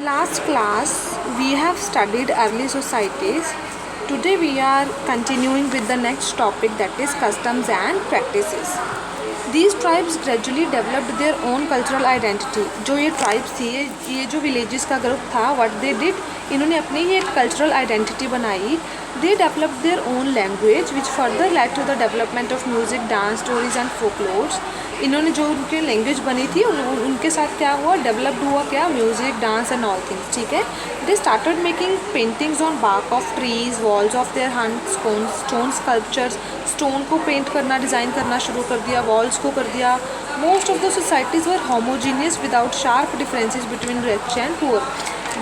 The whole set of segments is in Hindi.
Last class we have studied early societies. Today we are continuing with the next topic, that is customs and practices. These tribes gradually developed their own cultural identity. जो ये tribes थी, ये जो villages का group था, what they did, इन्होंने अपनी ही एक cultural identity बनाई. They developed their own language which further led to the development of music, dance, stories and folklores. इन्होंने जो उनकी लैंग्वेज बनी थी उनके साथ क्या हुआ, डेवलप्ड हुआ क्या, music, dance and all things. ठीक है. They started making paintings on bark of trees, walls of their hunt, stone sculptures, stone को पेंट करना, डिज़ाइन करना शुरू कर दिया, वॉल्स को कर दिया. Most of the societies were homogeneous without sharp differences between rich and poor.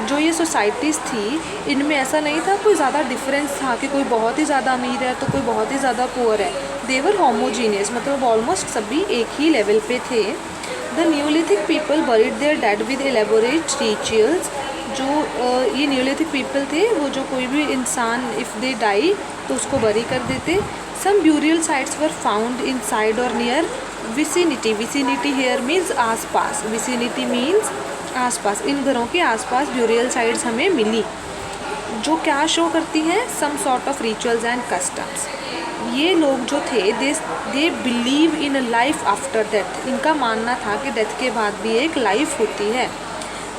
जो ये सोसाइटीज़ थी इनमें ऐसा नहीं था कोई ज़्यादा डिफरेंस था कि कोई बहुत ही ज़्यादा अमीर है तो कोई बहुत ही ज़्यादा पुअर है. देवर होमोजीनियस, मतलब ऑलमोस्ट सभी एक ही लेवल पे थे. The neolithic people buried their dead with elaborate rituals. जो ये न्यूलिथिक पीपल थे वो जो कोई भी इंसान इफ़ दे डाई तो उसको बरी कर देते. Some burial sites were found inside और near vicinity. Vicinity here means आस पास, विसिनिटी मीन्स आसपास. इन घरों के आसपास ब्यूरियल साइट्स हमें मिली जो क्या शो करती हैं, some sort of rituals and customs. ये लोग जो थे they believe in a life after death. इनका मानना था कि डेथ के बाद भी एक लाइफ होती है.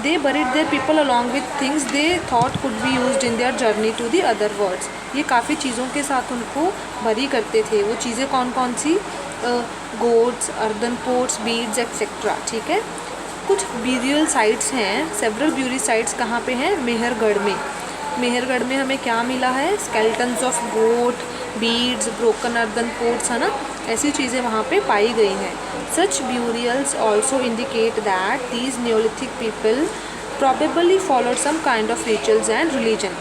They buried their people along with things they thought could be used in their journey to the other worlds. ये काफ़ी चीज़ों के साथ उनको बरी करते थे. वो चीज़ें कौन कौन सी, gods, earthen pots, beads etcetera. ठीक है. कुछ ब्यूरियल साइट्स हैं, सेवरल ब्यूरी साइट्स कहाँ पे हैं, मेहरगढ़ में. मेहरगढ़ में हमें क्या मिला है, skeletons of goat, beads, broken earthen pots, है ना, ऐसी चीज़ें वहाँ पे पाई गई हैं. Such burials also indicate that these neolithic people probably followed some kind of rituals and religion.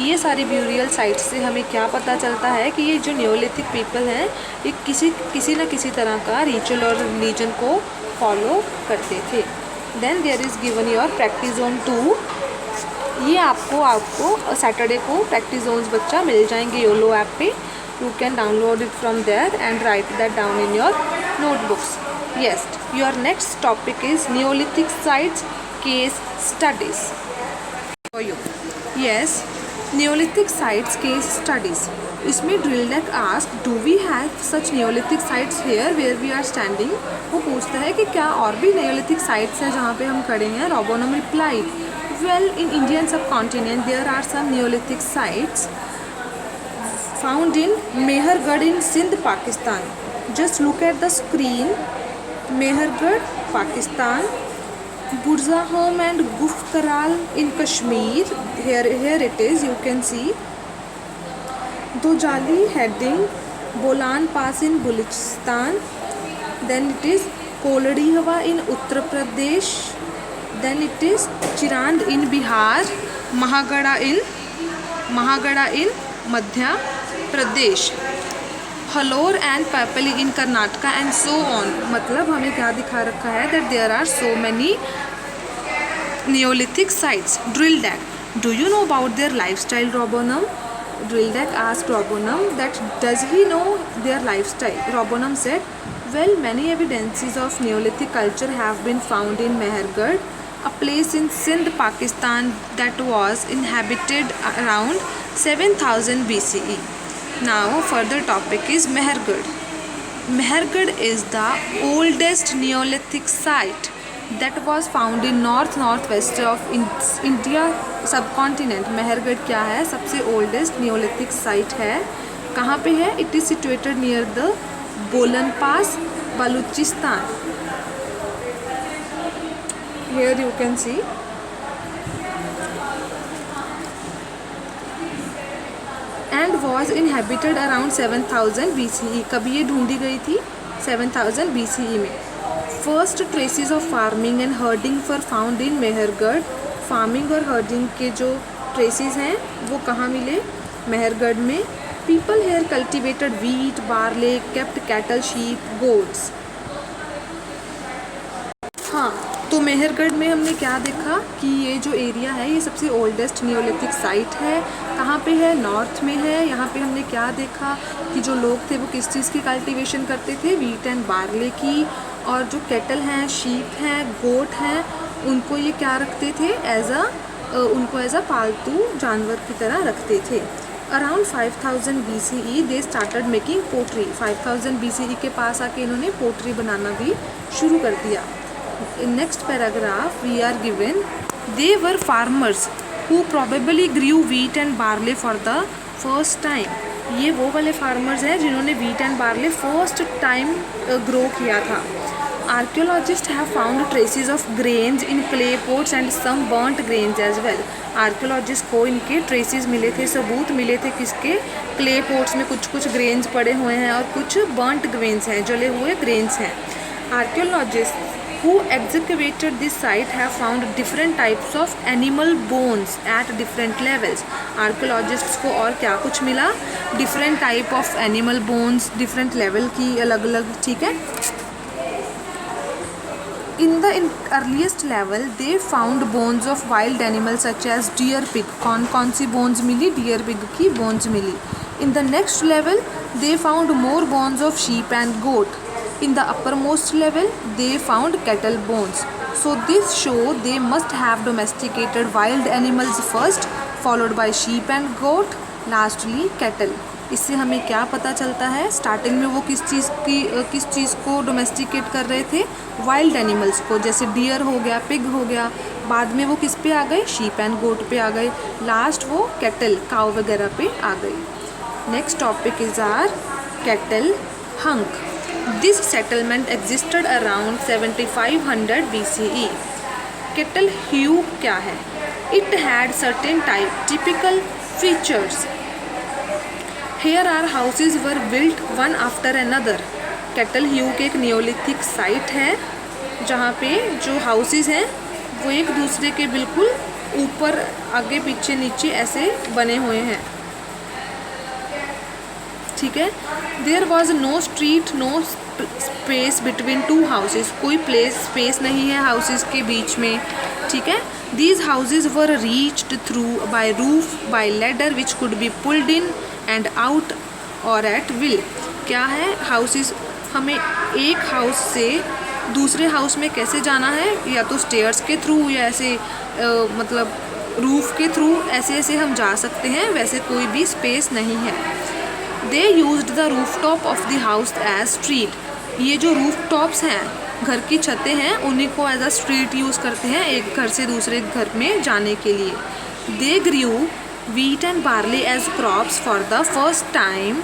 ये सारी ब्यूरियल साइट्स से हमें क्या पता चलता है कि ये जो न्योलिथिक पीपल हैं ये किसी न किसी तरह का रिचुअल और रिलीजन को फॉलो करते थे. Then there is given your practice zone 2. ये आपको सैटरडे को प्रैक्टिस जोन्स बच्चा मिल जाएंगे योलो ऐप पे. You can download it from there and write that down in your notebooks. Yes, your next topic is neolithic sites case studies for you. Yes, neolithic sites case studies. इसमें Drill Deck ask, do we have such neolithic sites here where we are standing. वो पूछता है कि क्या और भी न्योलिथिक साइट्स हैं जहाँ पे हम खड़े हैं. रोबोनम replied, well in Indian subcontinent there are some neolithic sites found in Mehrgarh in Sindh Pakistan. Just look at the screen. Mehrgarh Pakistan, Burzahom and Gufkaral in Kashmir. Here it is, you can see. Dojali heading, Bolan Pass in Baluchistan. Then it is Koladihawa in Uttar Pradesh. Then it is Chirand in Bihar, Mahagada in Madhya Pradesh, Hallur and Paiyampalli in Karnataka and so on. मतलब हमें क्या दिखा रखा है, that there are so many neolithic sites. Drill Deck, do you know about their life style. रोबोनम, ड्रिल डेक आस्क रोबोनम that does he know their life style. रोबोनम said, well many evidences of neolithic culture have been found in Mehrgarh, a place in Sindh, Pakistan that was inhabited around 7000 BCE. Now further topic is Mehergarh. Mehergarh is the oldest Neolithic site that was found in northwest of India subcontinent. Mehergarh क्या है, सबसे oldest Neolithic site है. कहाँ पे है, it is situated near the Bolan Pass, Baluchistan. Here you can see. And was inhabited around 7000 BCE. कभी ये ढूंढी गई थी 7000 BCE में. First traces of farming and herding for found in Mehrgarh. Farming और हर्डिंग के जो ट्रेसेस हैं वो कहाँ मिले, मेहरगढ़ में. People here cultivated wheat, barley, kept cattle, sheep, goats. हाँ, तो मेहरगढ़ में हमने क्या देखा कि ये जो एरिया है ये सबसे ओल्डेस्ट न्योलिथिक साइट है. कहाँ पे है, नॉर्थ में है. यहाँ पे हमने क्या देखा कि जो लोग थे वो किस चीज़ की कल्टीवेशन करते थे, वीट एंड बार्ले की. और जो कैटल हैं, शीप हैं, गोट हैं, उनको ये क्या रखते थे, उनको एज अ पालतू जानवर की तरह रखते थे। Around 5000 BCE they started making pottery. 5000 BCE के पास आके इन्होंने पोट्री बनाना भी शुरू कर दिया। In next paragraph we are given they were farmers who probably grew wheat and barley for the first time। ये वो वाले फार्मर्स हैं जिन्होंने wheat and barley first time grow किया था। Archaeologists have found traces of grains in clay pots and some burnt grains as well। Archaeologist को इनके ट्रेसेस मिले थे, सबूत मिले थे किसके, क्ले पोट्स में कुछ कुछ ग्रेन्स पड़े हुए हैं और कुछ बर्नट ग्रेन्स हैं, जले हुए ग्रेन्स हैं। Archaeologist who excavated this site have found different types of animal bones at different levels। Archaeologists को और क्या कुछ मिला, different type of animal bones, different level की अलग अलग, ठीक है। In the earliest level they found bones of wild animals such as deer pig। कौन सी bones मिली, deer pig की bones milli. In the next level they found more bones of sheep and goat। In the uppermost level they found cattle bones। So this show they must have domesticated wild animals first, followed by sheep and goat, lastly cattle। इससे हमें क्या पता चलता है, स्टार्टिंग में वो किस चीज़ को डोमेस्टिकेट कर रहे थे, वाइल्ड एनिमल्स को, जैसे डियर हो गया, पिग हो गया। बाद में वो किस पे आ गए, शीप एंड गोट पे आ गए। लास्ट वो कैटल, काव वगैरह पे आ गई। Next topic is are Catal Huyuk. This settlement existed around 7500 BCE। Catal Huyuk क्या है, it had certain type typical features. Here our houses were built one after another। Catal Huyuk के एक नियोलिथिक साइट है जहाँ पे जो हाउसेस हैं वो एक दूसरे के बिल्कुल ऊपर, आगे, पीछे, नीचे ऐसे बने हुए हैं, ठीक है। There was no street, no space between two houses. कोई स्पेस नहीं है हाउसेस के बीच में, ठीक है। These houses were reached through by roof by ladder which could be pulled in and out or at will. क्या है, हाउसेस, हमें एक हाउस से दूसरे हाउस में कैसे जाना है, या तो स्टेयर्स के थ्रू या ऐसे मतलब रूफ के थ्रू, ऐसे हम जा सकते हैं, वैसे कोई भी स्पेस नहीं है। They used the roof top of the house as street. ये जो रूफ टॉप्स हैं, घर की छतें हैं, उन्हीं को एज अ स्ट्रीट यूज़ करते हैं एक घर से दूसरे घर में जाने के लिए। दे ग्रू wheat and barley as crops for the first time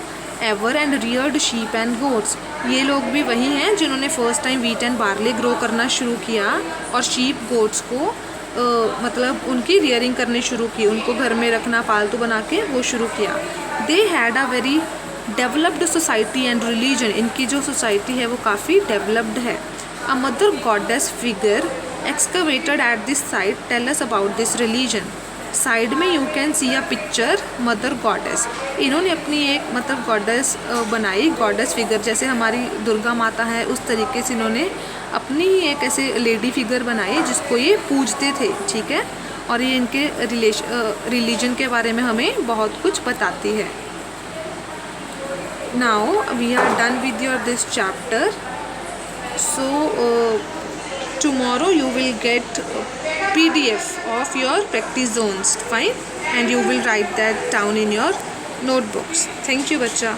ever and reared sheep and goats। ये लोग भी वही हैं जिन्होंने first time wheat and barley grow करना शुरू किया और sheep goats को मतलब उनकी रियरिंग करनी शुरू की, उनको घर में रखना, पालतू बना के वो शुरू किया। They had a very developed society and religion। इनकी जो सोसाइटी है वो काफ़ी डेवलप्ड है। A mother goddess figure excavated at this site tell us about this religion। Side में you can see a picture mother goddess. इन्होंने अपनी एक मतलब गॉडेस बनाई, गॉडेस फिगर, जैसे हमारी दुर्गा माता है उस तरीके से इन्होंने अपनी ही एक ऐसे लेडी फिगर बनाई जिसको ये पूजते थे, ठीक है। और ये इनके रिलीजन के बारे में हमें बहुत कुछ बताती है। Now we are done with your this chapter. So tomorrow you will get PDF of your practice zones, fine, and you will write that down in your notebooks। Thank you बच्चा।